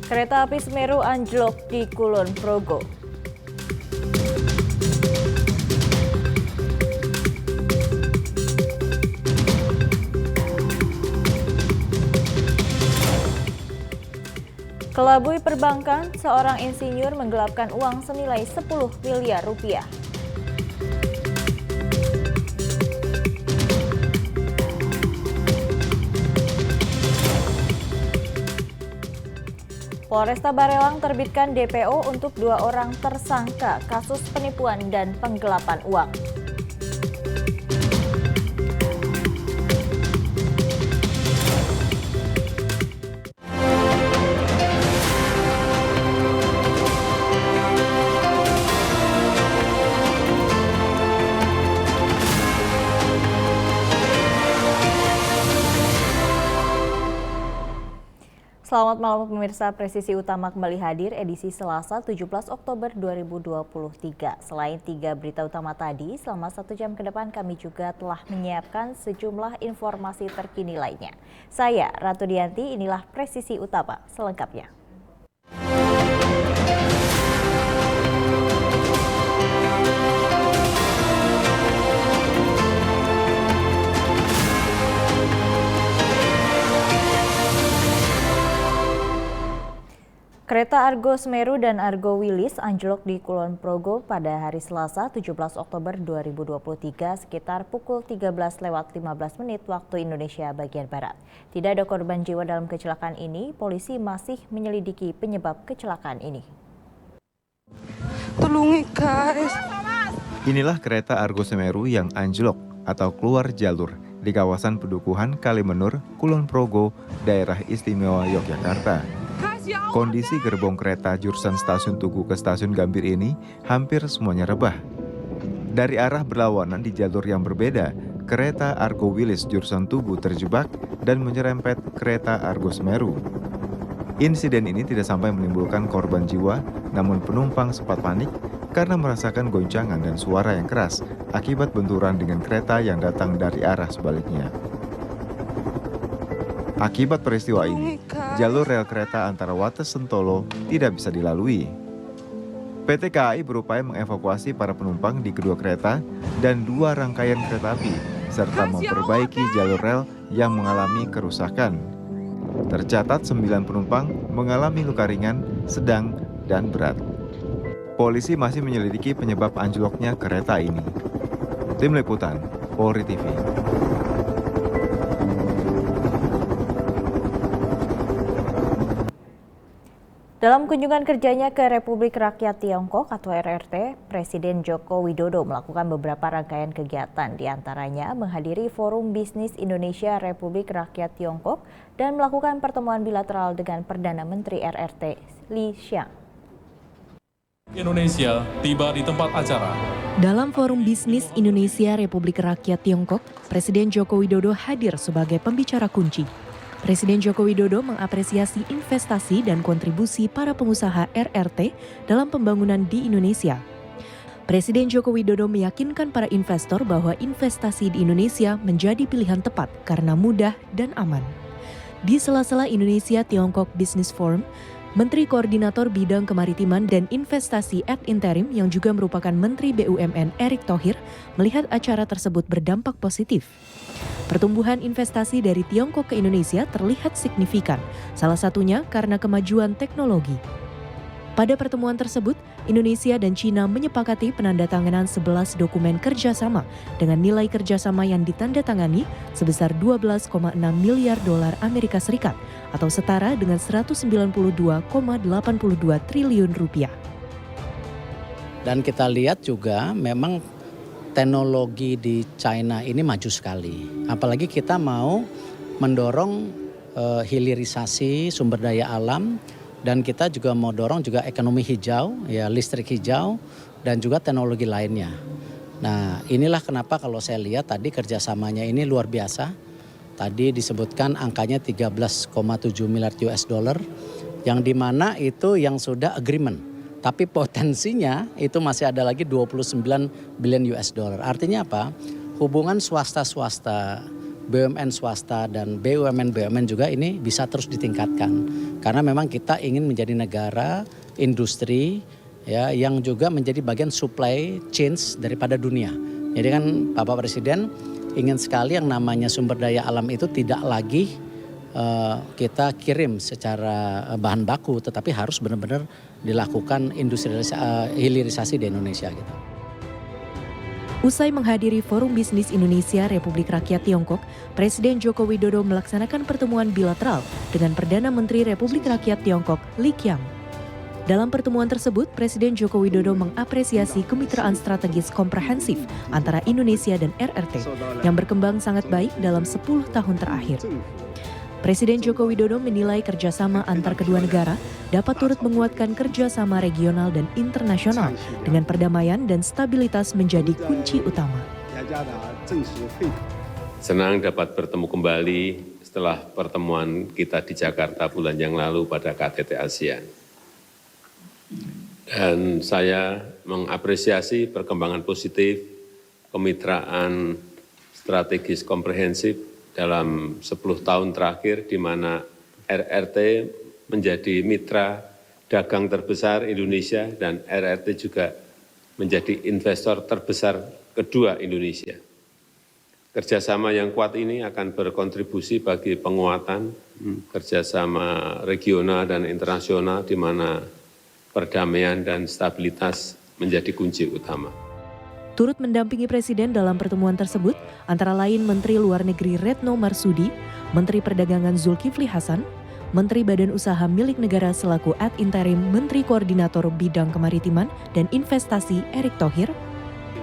Kereta api Semeru anjlok di Kulon Progo. Kelabui perbankan, seorang insinyur menggelapkan uang senilai 10 miliar rupiah. Polresta Barelang terbitkan DPO untuk 2 orang tersangka kasus penipuan dan penggelapan uang. Selamat malam pemirsa, Presisi Utama kembali hadir edisi Selasa 17 Oktober 2023. Selain 3 berita utama tadi, selama 1 jam ke depan kami juga telah menyiapkan sejumlah informasi terkini lainnya. Saya Ratu Dianti, inilah Presisi Utama selengkapnya. Kereta Argo Semeru dan Argo Wilis anjlok di Kulon Progo pada hari Selasa 17 Oktober 2023 sekitar pukul 13.15 waktu Indonesia bagian Barat. Tidak ada korban jiwa dalam kecelakaan ini, polisi masih menyelidiki penyebab kecelakaan ini. Tolong guys. Inilah kereta Argo Semeru yang anjlok atau keluar jalur di kawasan Pedukuhan Kalimenur, Kulon Progo, Daerah Istimewa Yogyakarta. Kondisi gerbong kereta jurusan stasiun Tugu ke stasiun Gambir ini hampir semuanya rebah. Dari arah berlawanan di jalur yang berbeda, kereta Argo Wilis jurusan Tugu terjebak dan menyerempet kereta Argo Semeru. Insiden ini tidak sampai menimbulkan korban jiwa, namun penumpang sempat panik karena merasakan goncangan dan suara yang keras akibat benturan dengan kereta yang datang dari arah sebaliknya. Akibat peristiwa ini, jalur rel kereta antara Wates Sentolo tidak bisa dilalui. PT KAI berupaya mengevakuasi para penumpang di kedua kereta dan 2 rangkaian kereta api, serta memperbaiki jalur rel yang mengalami kerusakan. Tercatat 9 penumpang mengalami luka ringan, sedang, dan berat. Polisi masih menyelidiki penyebab anjloknya kereta ini. Tim Liputan, Polri TV. Dalam kunjungan kerjanya ke Republik Rakyat Tiongkok atau RRT, Presiden Joko Widodo melakukan beberapa rangkaian kegiatan, diantaranya menghadiri Forum Bisnis Indonesia Republik Rakyat Tiongkok dan melakukan pertemuan bilateral dengan Perdana Menteri RRT, Li Qiang. Indonesia tiba di tempat acara. Dalam Forum Bisnis Indonesia Republik Rakyat Tiongkok, Presiden Joko Widodo hadir sebagai pembicara kunci. Presiden Joko Widodo mengapresiasi investasi dan kontribusi para pengusaha RRT dalam pembangunan di Indonesia. Presiden Joko Widodo meyakinkan para investor bahwa investasi di Indonesia menjadi pilihan tepat karena mudah dan aman. Di sela-sela Indonesia Tiongkok Business Forum, Menteri Koordinator Bidang Kemaritiman dan Investasi ad interim yang juga merupakan Menteri BUMN Erick Thohir melihat acara tersebut berdampak positif. Pertumbuhan investasi dari Tiongkok ke Indonesia terlihat signifikan, salah satunya karena kemajuan teknologi. Pada pertemuan tersebut, Indonesia dan China menyepakati penandatanganan 11 dokumen kerjasama dengan nilai kerjasama yang ditandatangani sebesar 12,6 miliar dolar Amerika Serikat atau setara dengan 192,82 triliun rupiah. Dan kita lihat juga memang teknologi di China ini maju sekali. Apalagi kita mau mendorong hilirisasi sumber daya alam dan kita juga mau dorong juga ekonomi hijau, ya listrik hijau dan juga teknologi lainnya. Nah, inilah kenapa kalau saya lihat tadi kerjasamanya ini luar biasa. Tadi disebutkan angkanya 13,7 miliar US dollar yang dimana itu yang sudah agreement. Tapi potensinya itu masih ada lagi 29 billion US dollar. Artinya apa? Hubungan swasta-swasta BUMN swasta dan BUMN juga ini bisa terus ditingkatkan. Karena memang kita ingin menjadi negara industri ya yang juga menjadi bagian supply chains daripada dunia. Jadi kan Bapak Presiden ingin sekali yang namanya sumber daya alam itu tidak lagi kita kirim secara bahan baku, tetapi harus benar-benar dilakukan hilirisasi di Indonesia gitu. Usai menghadiri Forum Bisnis Indonesia Republik Rakyat Tiongkok, Presiden Joko Widodo melaksanakan pertemuan bilateral dengan Perdana Menteri Republik Rakyat Tiongkok, Li Qiang. Dalam pertemuan tersebut, Presiden Joko Widodo mengapresiasi kemitraan strategis komprehensif antara Indonesia dan RRT yang berkembang sangat baik dalam 10 tahun terakhir. Presiden Joko Widodo menilai kerjasama antar kedua negara dapat turut menguatkan kerjasama regional dan internasional dengan perdamaian dan stabilitas menjadi kunci utama. Senang dapat bertemu kembali setelah pertemuan kita di Jakarta bulan yang lalu pada KTT ASEAN. Dan saya mengapresiasi perkembangan positif kemitraan strategis komprehensif dalam 10 tahun terakhir di mana RRT menjadi mitra dagang terbesar Indonesia dan RRT juga menjadi investor terbesar kedua Indonesia. Kerjasama yang kuat ini akan berkontribusi bagi penguatan kerjasama regional dan internasional di mana perdamaian dan stabilitas menjadi kunci utama. Turut mendampingi Presiden dalam pertemuan tersebut, antara lain Menteri Luar Negeri Retno Marsudi, Menteri Perdagangan Zulkifli Hasan, Menteri Badan Usaha Milik Negara selaku ad interim Menteri Koordinator Bidang Kemaritiman dan Investasi Erick Thohir,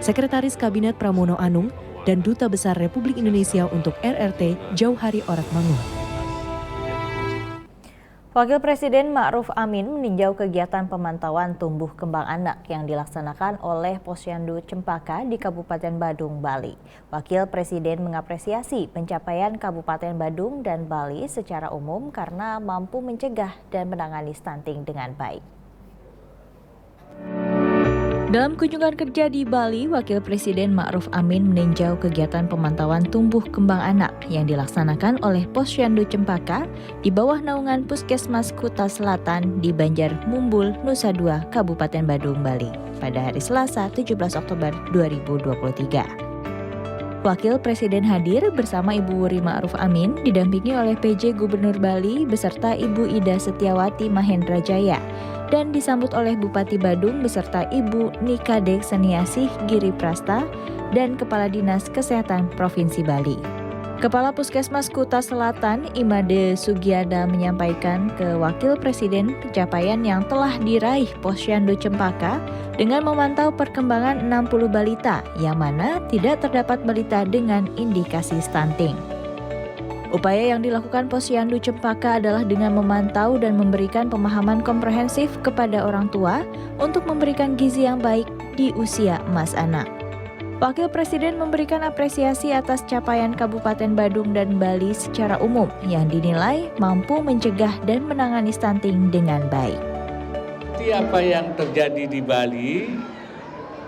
Sekretaris Kabinet Pramono Anung, dan Duta Besar Republik Indonesia untuk RRT Jauhari Oratmangun. Wakil Presiden Ma'ruf Amin meninjau kegiatan pemantauan tumbuh kembang anak yang dilaksanakan oleh Posyandu Cempaka di Kabupaten Badung, Bali. Wakil Presiden mengapresiasi pencapaian Kabupaten Badung dan Bali secara umum karena mampu mencegah dan menangani stunting dengan baik. Dalam kunjungan kerja di Bali, Wakil Presiden Ma'ruf Amin meninjau kegiatan pemantauan tumbuh kembang anak yang dilaksanakan oleh Posyandu Cempaka di bawah naungan Puskesmas Kuta Selatan di Banjar Mumbul, Nusa Dua, Kabupaten Badung, Bali pada hari Selasa 17 Oktober 2023. Wakil Presiden hadir bersama Ibu Wuri Ma'ruf Amin didampingi oleh PJ Gubernur Bali beserta Ibu Ida Setiawati Mahendra Jaya dan disambut oleh Bupati Badung beserta Ibu Nikade Seniasih Giri Prasta dan Kepala Dinas Kesehatan Provinsi Bali. Kepala Puskesmas Kuta Selatan, Imade Sugiada menyampaikan ke Wakil Presiden pencapaian yang telah diraih Posyandu Cempaka dengan memantau perkembangan 60 balita yang mana tidak terdapat balita dengan indikasi stunting. Upaya yang dilakukan Posyandu Cempaka adalah dengan memantau dan memberikan pemahaman komprehensif kepada orang tua untuk memberikan gizi yang baik di usia emas anak. Wakil Presiden memberikan apresiasi atas capaian Kabupaten Badung dan Bali secara umum yang dinilai mampu mencegah dan menangani stunting dengan baik. Apa yang terjadi di Bali,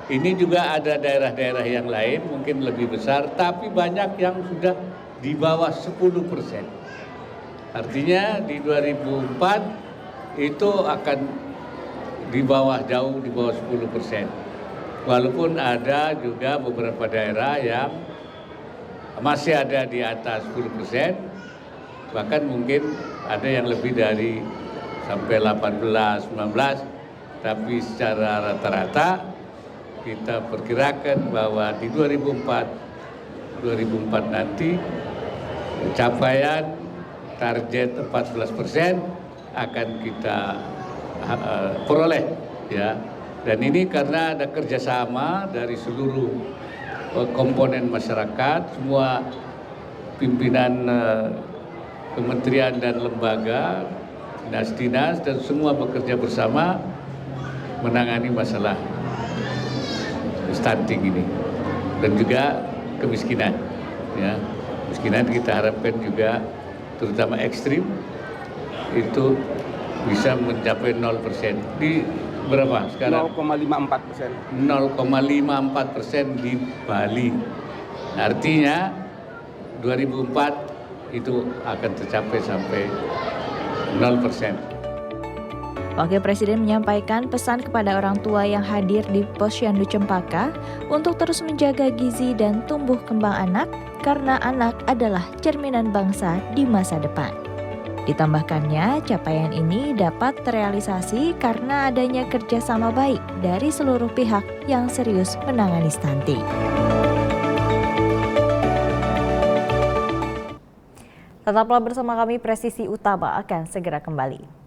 ini juga ada daerah-daerah yang lain mungkin lebih besar, tapi banyak yang sudah di bawah 10%. Artinya di 2004 itu akan jauh di bawah 10%. Walaupun ada juga beberapa daerah yang masih ada di atas 10%, bahkan mungkin ada yang lebih dari sampai 18, 19, tapi secara rata-rata kita perkirakan bahwa di 2004 nanti capaian target 14% akan kita peroleh, ya. Dan ini karena ada kerjasama dari seluruh komponen masyarakat, semua pimpinan kementerian dan lembaga, dinas-dinas dan semua bekerja bersama menangani masalah stunting ini dan juga kemiskinan, ya. Kemiskinan kita harapkan juga terutama ekstrim itu bisa mencapai 0%. Di berapa sekarang? 0,54% di Bali. Artinya 2004 itu akan tercapai sampai 0%. Wakil Presiden menyampaikan pesan kepada orang tua yang hadir di Posyandu Cempaka untuk terus menjaga gizi dan tumbuh kembang anak karena anak adalah cerminan bangsa di masa depan. Ditambahkannya, capaian ini dapat terrealisasi karena adanya kerjasama baik dari seluruh pihak yang serius menangani stunting. Tetaplah bersama kami, Presisi Utama akan segera kembali.